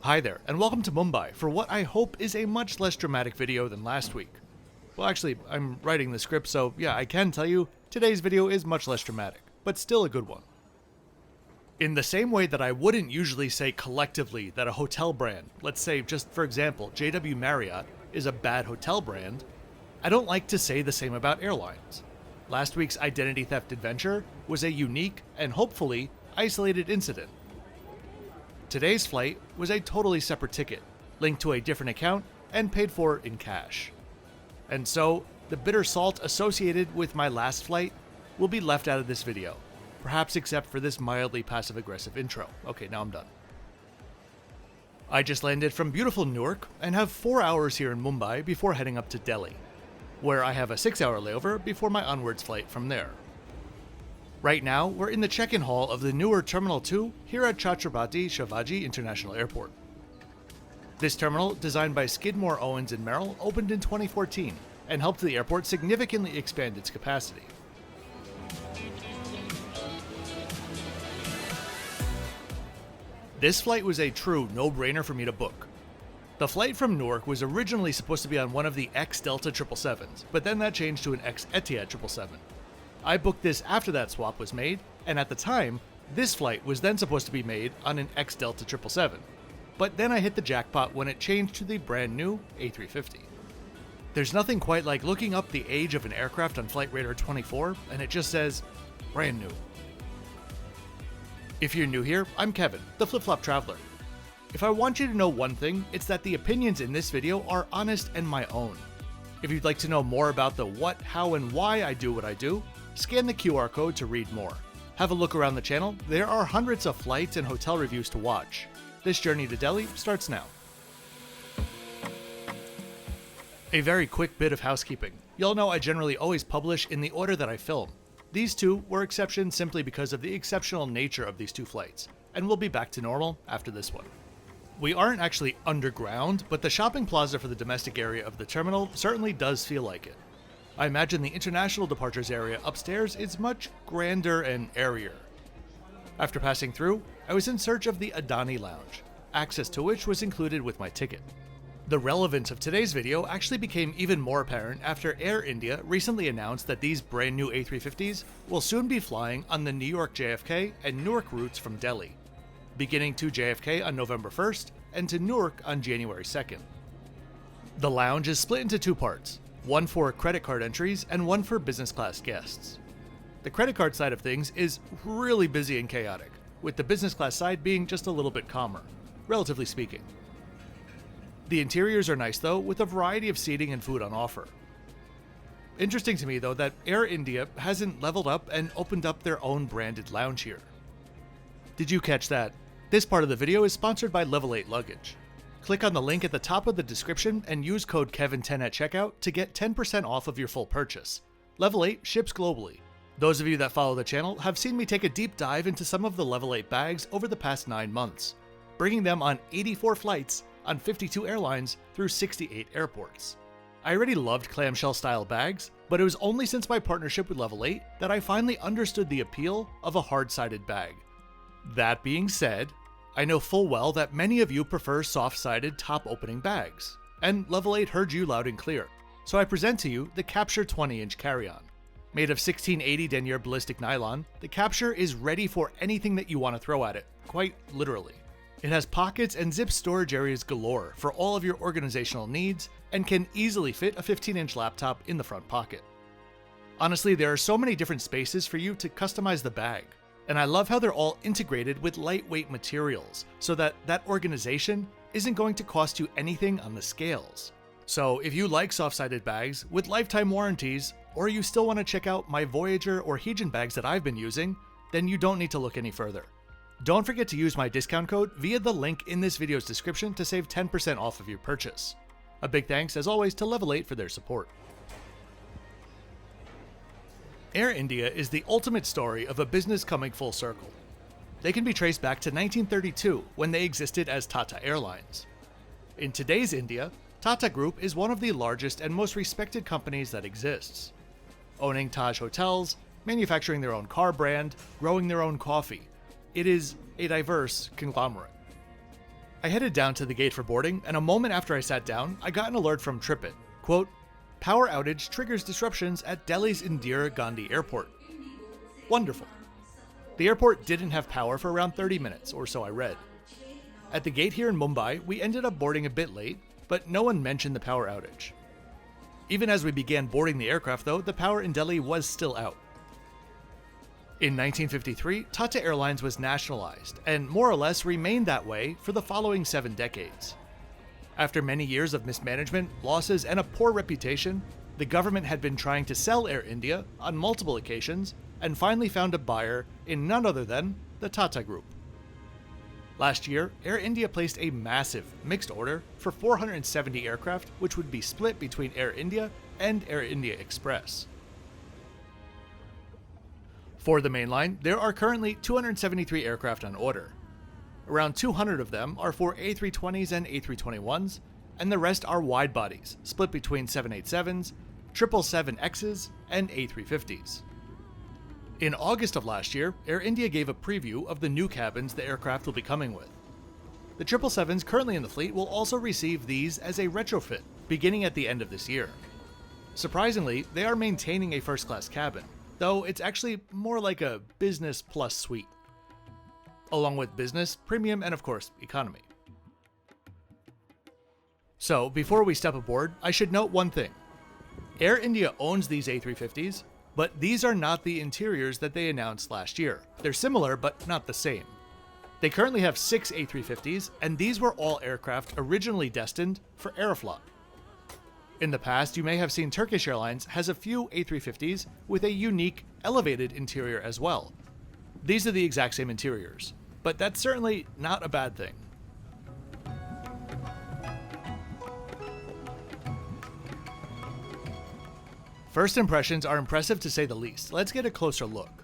Hi there, and welcome to Mumbai for what I hope is a much less dramatic video than last week. Well, actually, I'm writing the script, so yeah, I can tell you today's video is much less dramatic, but still a good one. In the same way that I wouldn't usually say collectively that a hotel brand, let's say just for example, JW Marriott, is a bad hotel brand, I don't like to say the same about airlines. Last week's identity theft adventure was a unique and hopefully isolated incident. Today's flight was a totally separate ticket, linked to a different account and paid for in cash. And so, the bitter salt associated with my last flight will be left out of this video, perhaps except for this mildly passive-aggressive intro. Okay, now I'm done. I just landed from beautiful Newark and have 4 hours here in Mumbai before heading up to Delhi, where I have a 6-hour layover before my onwards flight from there. Right now, we're in the check-in hall of the newer Terminal 2 here at Chhatrapati Shivaji International Airport. This terminal, designed by Skidmore, Owens & Merrill, opened in 2014 and helped the airport significantly expand its capacity. This flight was a true no-brainer for me to book. The flight from Newark was originally supposed to be on one of the ex-Delta 777s, but then that changed to an ex-Etihad 777. I booked this after that swap was made, and at the time, this flight was then supposed to be made on an ex-Delta 777. But then I hit the jackpot when it changed to the brand new A350. There's nothing quite like looking up the age of an aircraft on Flight Radar 24, and it just says, brand new. If you're new here, I'm Kevin, the Flip-Flop Traveler. If I want you to know one thing, it's that the opinions in this video are honest and my own. If you'd like to know more about the what, how, and why I do what I do, scan the QR code to read more. Have a look around the channel, there are hundreds of flights and hotel reviews to watch. This journey to Delhi starts now. A very quick bit of housekeeping. You'll know I generally always publish in the order that I film. These two were exceptions simply because of the exceptional nature of these two flights, and we'll be back to normal after this one. We aren't actually underground, but the shopping plaza for the domestic area of the terminal certainly does feel like it. I imagine the international departures area upstairs is much grander and airier. After passing through, I was in search of the Adani lounge, access to which was included with my ticket. The relevance of today's video actually became even more apparent after Air India recently announced that these brand new A350s will soon be flying on the New York JFK and Newark routes from Delhi, beginning to JFK on November 1st and to Newark on January 2nd. The lounge is split into two parts, one for credit card entries and one for business class guests. The credit card side of things is really busy and chaotic, with the business class side being just a little bit calmer, relatively speaking. The interiors are nice though, with a variety of seating and food on offer. Interesting to me though that Air India hasn't leveled up and opened up their own branded lounge here. Did you catch that? This part of the video is sponsored by Level 8 Luggage. Click on the link at the top of the description and use code KEVIN10 at checkout to get 10% off of your full purchase. Level 8 ships globally. Those of you that follow the channel have seen me take a deep dive into some of the Level 8 bags over the past 9 months, bringing them on 84 flights on 52 airlines through 68 airports. I already loved clamshell style bags, but it was only since my partnership with Level 8 that I finally understood the appeal of a hard-sided bag. That being said, I know full well that many of you prefer soft-sided top-opening bags, and Level 8 heard you loud and clear, so I present to you the Capture 20-inch carry-on. Made of 1680 denier ballistic nylon, the Capture is ready for anything that you want to throw at it, quite literally. It has pockets and zip storage areas galore for all of your organizational needs, and can easily fit a 15-inch laptop in the front pocket. Honestly, there are so many different spaces for you to customize the bag. And I love how they're all integrated with lightweight materials, so that organization isn't going to cost you anything on the scales. So if you like soft-sided bags with lifetime warranties, or you still want to check out my Voyager or Heejin bags that I've been using, then you don't need to look any further. Don't forget to use my discount code via the link in this video's description to save 10% off of your purchase. A big thanks, as always, to Level 8 for their support. Air India is the ultimate story of a business coming full circle. They can be traced back to 1932, when they existed as Tata Airlines. In today's India, Tata Group is one of the largest and most respected companies that exists. Owning Taj Hotels, manufacturing their own car brand, growing their own coffee. It is a diverse conglomerate. I headed down to the gate for boarding, and a moment after I sat down, I got an alert from TripIt. Quote, "Power outage triggers disruptions at Delhi's Indira Gandhi Airport." Wonderful. The airport didn't have power for around 30 minutes, or so I read. At the gate here in Mumbai, we ended up boarding a bit late, but no one mentioned the power outage. Even as we began boarding the aircraft though, the power in Delhi was still out. In 1953, Tata Airlines was nationalized, and more or less remained that way for the following 7 decades. After many years of mismanagement, losses, and a poor reputation, the government had been trying to sell Air India on multiple occasions, and finally found a buyer in none other than the Tata Group. Last year, Air India placed a massive mixed order for 470 aircraft, which would be split between Air India and Air India Express. For the mainline, there are currently 273 aircraft on order. Around 200 of them are for A320s and A321s, and the rest are wide bodies, split between 787s, 777Xs, and A350s. In August of last year, Air India gave a preview of the new cabins the aircraft will be coming with. The 777s currently in the fleet will also receive these as a retrofit, beginning at the end of this year. Surprisingly, they are maintaining a first-class cabin, though it's actually more like a business plus suite, along with business, premium, and of course, economy. So, before we step aboard, I should note one thing. Air India owns these A350s, but these are not the interiors that they announced last year. They're similar, but not the same. They currently have 6 A350s, and these were all aircraft originally destined for Aeroflot. In the past, you may have seen Turkish Airlines has a few A350s with a unique, elevated interior as well. These are the exact same interiors, but that's certainly not a bad thing. First impressions are impressive to say the least. Let's get a closer look.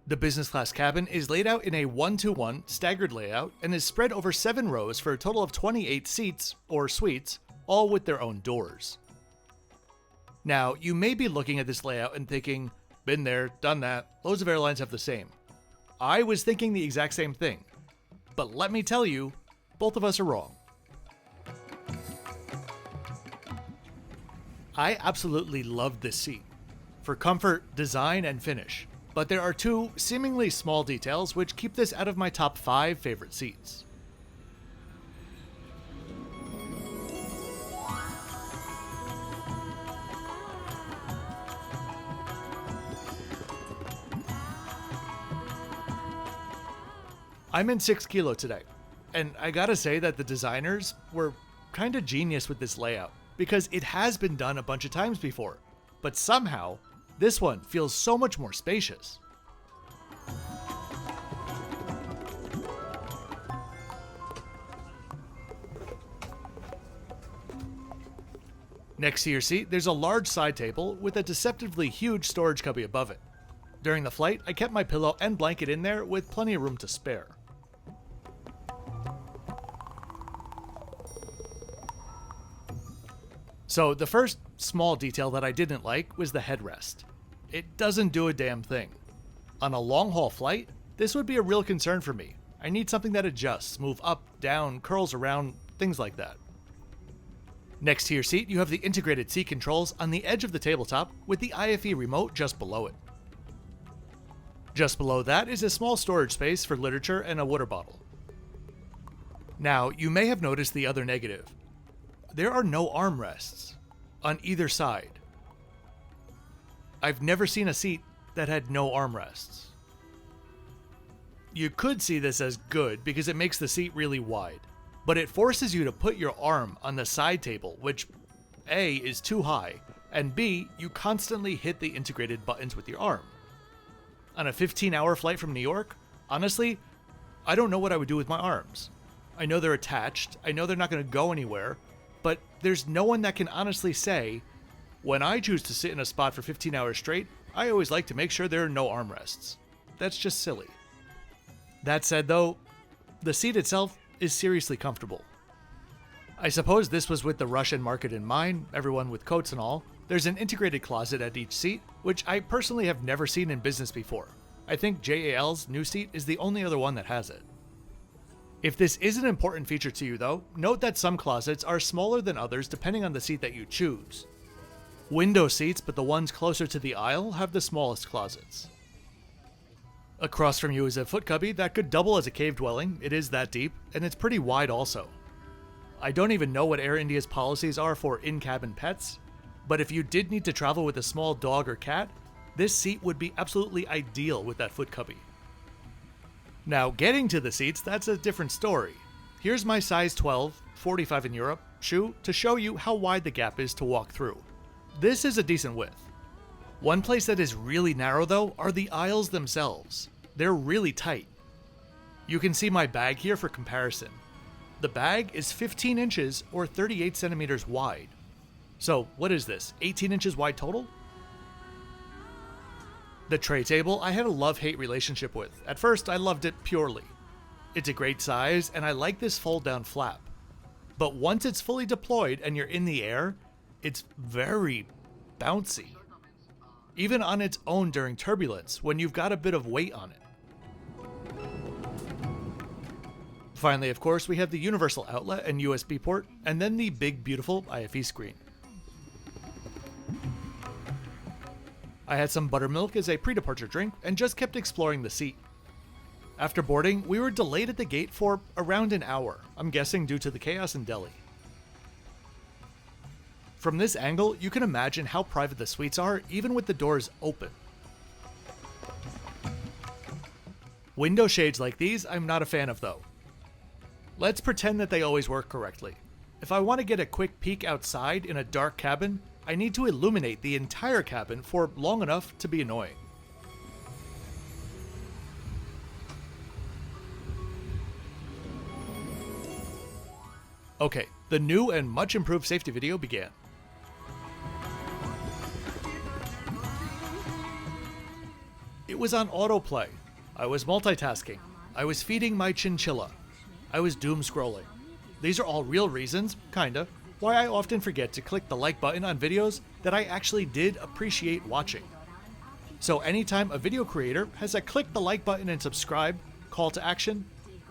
The business class cabin is laid out in a 1-to-1 staggered layout and is spread over 7 rows for a total of 28 seats, or suites, all with their own doors. Now, you may be looking at this layout and thinking, been there, done that, loads of airlines have the same. I was thinking the exact same thing. But let me tell you, both of us are wrong. I absolutely loved this seat, for comfort, design, and finish, but there are 2 seemingly small details which keep this out of my top 5 favorite seats. I'm in 6 kilo today, and I gotta say that the designers were kinda genius with this layout, because it has been done a bunch of times before, but somehow, this one feels so much more spacious. Next to your seat, there's a large side table with a deceptively huge storage cubby above it. During the flight, I kept my pillow and blanket in there with plenty of room to spare. So the first small detail that I didn't like was the headrest. It doesn't do a damn thing. On a long-haul flight, this would be a real concern for me. I need something that adjusts, move up, down, curls around, things like that. Next to your seat, you have the integrated seat controls on the edge of the tabletop with the IFE remote just below it. Just below that is a small storage space for literature and a water bottle. Now, you may have noticed the other negative. There are no armrests on either side. I've never seen a seat that had no armrests. You could see this as good because it makes the seat really wide, but it forces you to put your arm on the side table, which A, is too high, and B, you constantly hit the integrated buttons with your arm. On a 15-hour flight from New York, honestly, I don't know what I would do with my arms. I know they're attached, I know they're not going to go anywhere, but there's no one that can honestly say, when I choose to sit in a spot for 15 hours straight, I always like to make sure there are no armrests. That's just silly. That said though, the seat itself is seriously comfortable. I suppose this was with the Russian market in mind, everyone with coats and all. There's an integrated closet at each seat, which I personally have never seen in business before. I think JAL's new seat is the only other one that has it. If this is an important feature to you though, note that some closets are smaller than others depending on the seat that you choose. Window seats, but the ones closer to the aisle, have the smallest closets. Across from you is a foot cubby that could double as a cave dwelling. It is that deep, and it's pretty wide also. I don't even know what Air India's policies are for in-cabin pets, but if you did need to travel with a small dog or cat, this seat would be absolutely ideal with that foot cubby. Now, getting to the seats, that's a different story. Here's my size 12, 45 in Europe, shoe to show you how wide the gap is to walk through. This is a decent width. One place that is really narrow though are the aisles themselves. They're really tight. You can see my bag here for comparison. The bag is 15 inches or 38 centimeters wide. So what is this, 18 inches wide total? The tray table I had a love-hate relationship with. At first I loved it purely. It's a great size and I like this fold-down flap. But once it's fully deployed and you're in the air, it's very bouncy. Even on its own during turbulence, when you've got a bit of weight on it. Finally, of course, we have the universal outlet and USB port, and then the big, beautiful IFE screen. I had some buttermilk as a pre-departure drink and just kept exploring the seat. After boarding, we were delayed at the gate for around an hour, I'm guessing due to the chaos in Delhi. From this angle, you can imagine how private the suites are, even with the doors open. Window shades like these, I'm not a fan of though. Let's pretend that they always work correctly. If I want to get a quick peek outside in a dark cabin, I need to illuminate the entire cabin for long enough to be annoying. Okay, the new and much improved safety video began. It was on autoplay. I was multitasking. I was feeding my chinchilla. I was doom scrolling. These are all real reasons, kinda, why I often forget to click the like button on videos that I actually did appreciate watching. So anytime a video creator has a click the like button and subscribe call to action,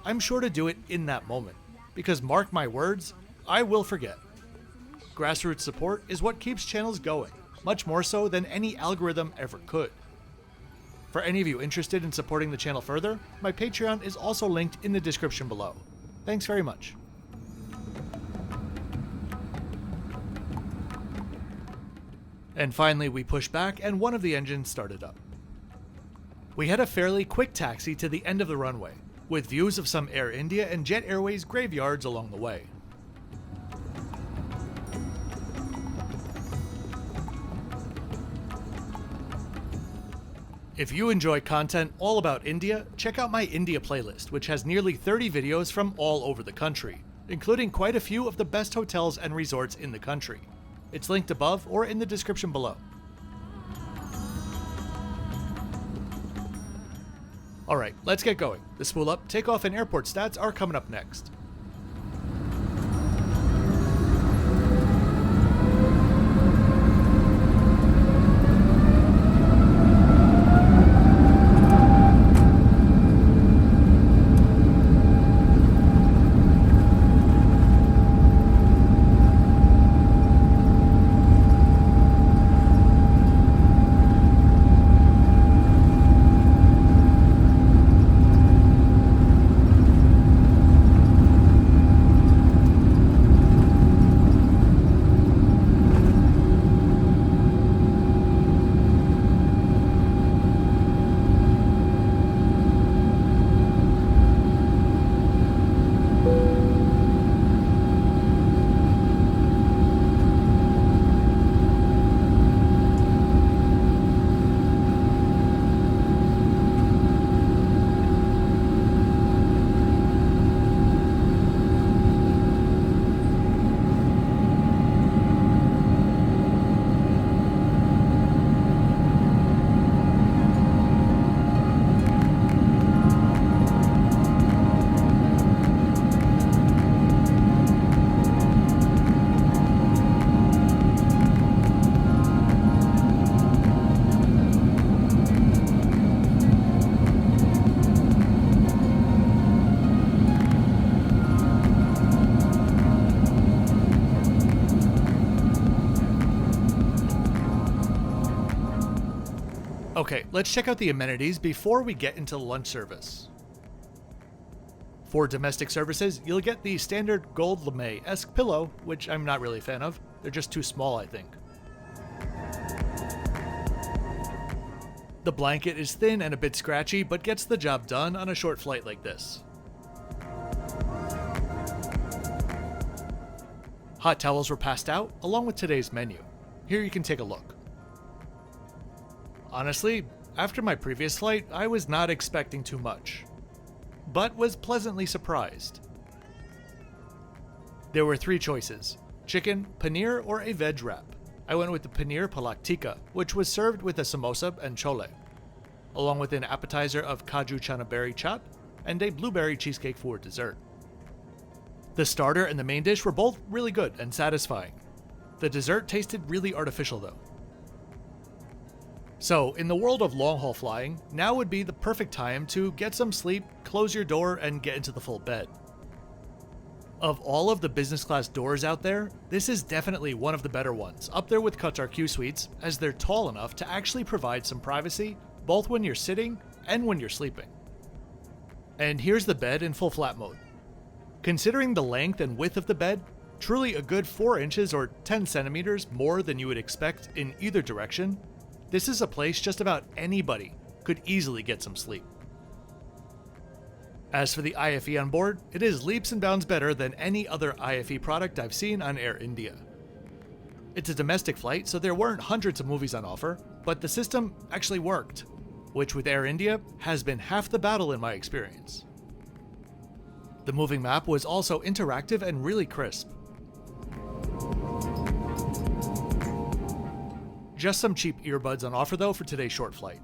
I'm sure to do it in that moment. Because mark my words, I will forget. Grassroots support is what keeps channels going, much more so than any algorithm ever could. For any of you interested in supporting the channel further, my Patreon is also linked in the description below. Thanks very much. And finally we pushed back and one of the engines started up. We had a fairly quick taxi to the end of the runway, with views of some Air India and Jet Airways graveyards along the way. If you enjoy content all about India, check out my India playlist, which has nearly 30 videos from all over the country, including quite a few of the best hotels and resorts in the country. It's linked above or in the description below. Alright, let's get going. The spool up, takeoff, and airport stats are coming up next. Okay, let's check out the amenities before we get into the lunch service. For domestic services, you'll get the standard gold lame-esque pillow, which I'm not really a fan of. They're just too small, I think. The blanket is thin and a bit scratchy, but gets the job done on a short flight like this. Hot towels were passed out, along with today's menu. Here you can take a look. Honestly, after my previous flight, I was not expecting too much, but was pleasantly surprised. There were 3 choices: chicken, paneer, or a veg wrap. I went with the paneer palak tikka, which was served with a samosa and chole, along with an appetizer of kaju chana berry chaat and a blueberry cheesecake for dessert. The starter and the main dish were both really good and satisfying. The dessert tasted really artificial though. So, in the world of long-haul flying, now would be the perfect time to get some sleep, close your door, and get into the full bed. Of all of the business class doors out there, this is definitely one of the better ones, up there with Qatar Q Suites, as they're tall enough to actually provide some privacy, both when you're sitting and when you're sleeping. And here's the bed in full flat mode. Considering the length and width of the bed, truly a good 4 inches or 10 centimeters more than you would expect in either direction, this is a place just about anybody could easily get some sleep. As for the IFE on board, it is leaps and bounds better than any other IFE product I've seen on Air India. It's a domestic flight, so there weren't hundreds of movies on offer, but the system actually worked, which with Air India has been half the battle in my experience. The moving map was also interactive and really crisp. Just some cheap earbuds on offer though for today's short flight.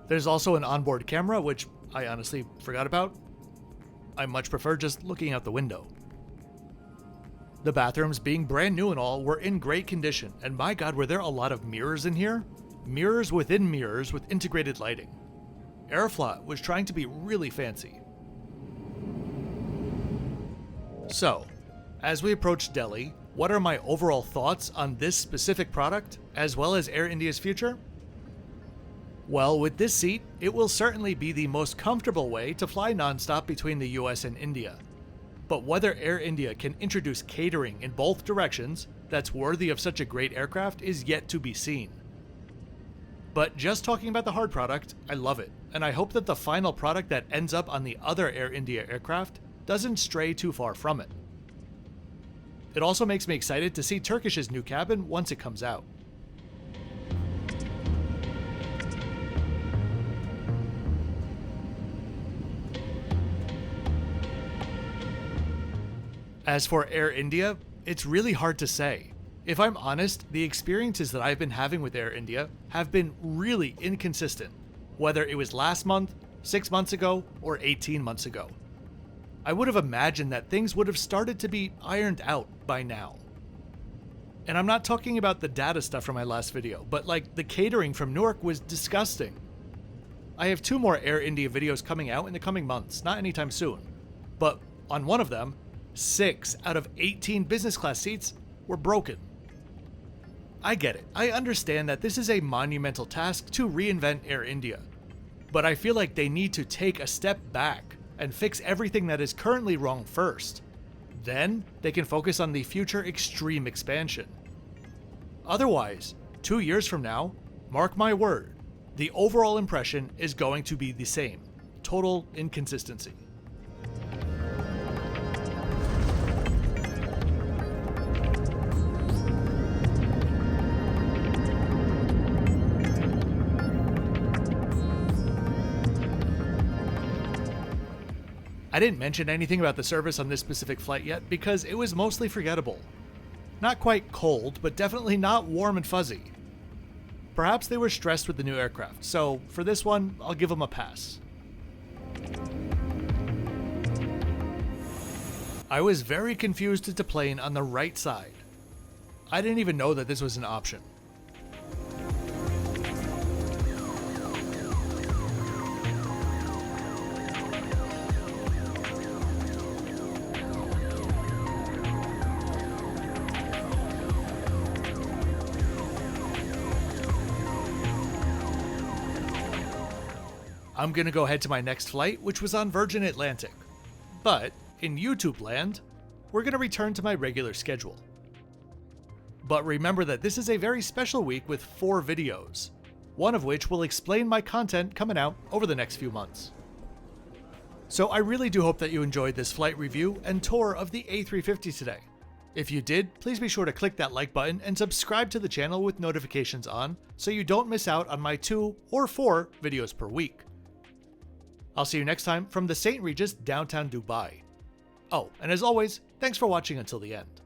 There's also an onboard camera, which I honestly forgot about. I much prefer just looking out the window. The bathrooms, being brand new and all, were in great condition, and my god, were there a lot of mirrors in here? Mirrors within mirrors with integrated lighting. Aeroflot was trying to be really fancy. So, as we approach Delhi, what are my overall thoughts on this specific product, as well as Air India's future? Well, with this seat, it will certainly be the most comfortable way to fly nonstop between the US and India. But whether Air India can introduce catering in both directions that's worthy of such a great aircraft is yet to be seen. But just talking about the hard product, I love it, and I hope that the final product that ends up on the other Air India aircraft doesn't stray too far from it. It also makes me excited to see Turkish's new cabin once it comes out. As for Air India, it's really hard to say. If I'm honest, the experiences that I've been having with Air India have been really inconsistent, whether it was last month, 6 months ago, or 18 months ago. I would have imagined that things would have started to be ironed out by now. And I'm not talking about the data stuff from my last video, but like the catering from Newark was disgusting. I have 2 more Air India videos coming out in the coming months, not anytime soon. But on one of them, 6 out of 18 business class seats were broken. I get it. I understand that this is a monumental task to reinvent Air India. But I feel like they need to take a step back and fix everything that is currently wrong first. Then they can focus on the future extreme expansion. Otherwise, 2 years from now, mark my word, the overall impression is going to be the same. Total inconsistency. I didn't mention anything about the service on this specific flight yet because it was mostly forgettable. Not quite cold, but definitely not warm and fuzzy. Perhaps they were stressed with the new aircraft, so for this one, I'll give them a pass. I was very confused to deplane on the right side. I didn't even know that this was an option. I'm gonna go head to my next flight, which was on Virgin Atlantic. But, in YouTube land, we're gonna return to my regular schedule. But remember that this is a very special week with 4 videos, one of which will explain my content coming out over the next few months. So I really do hope that you enjoyed this flight review and tour of the A350 today. If you did, please be sure to click that like button and subscribe to the channel with notifications on so you don't miss out on my 2 or 4 videos per week. I'll see you next time from the St. Regis, downtown Dubai. Oh, and as always, thanks for watching until the end.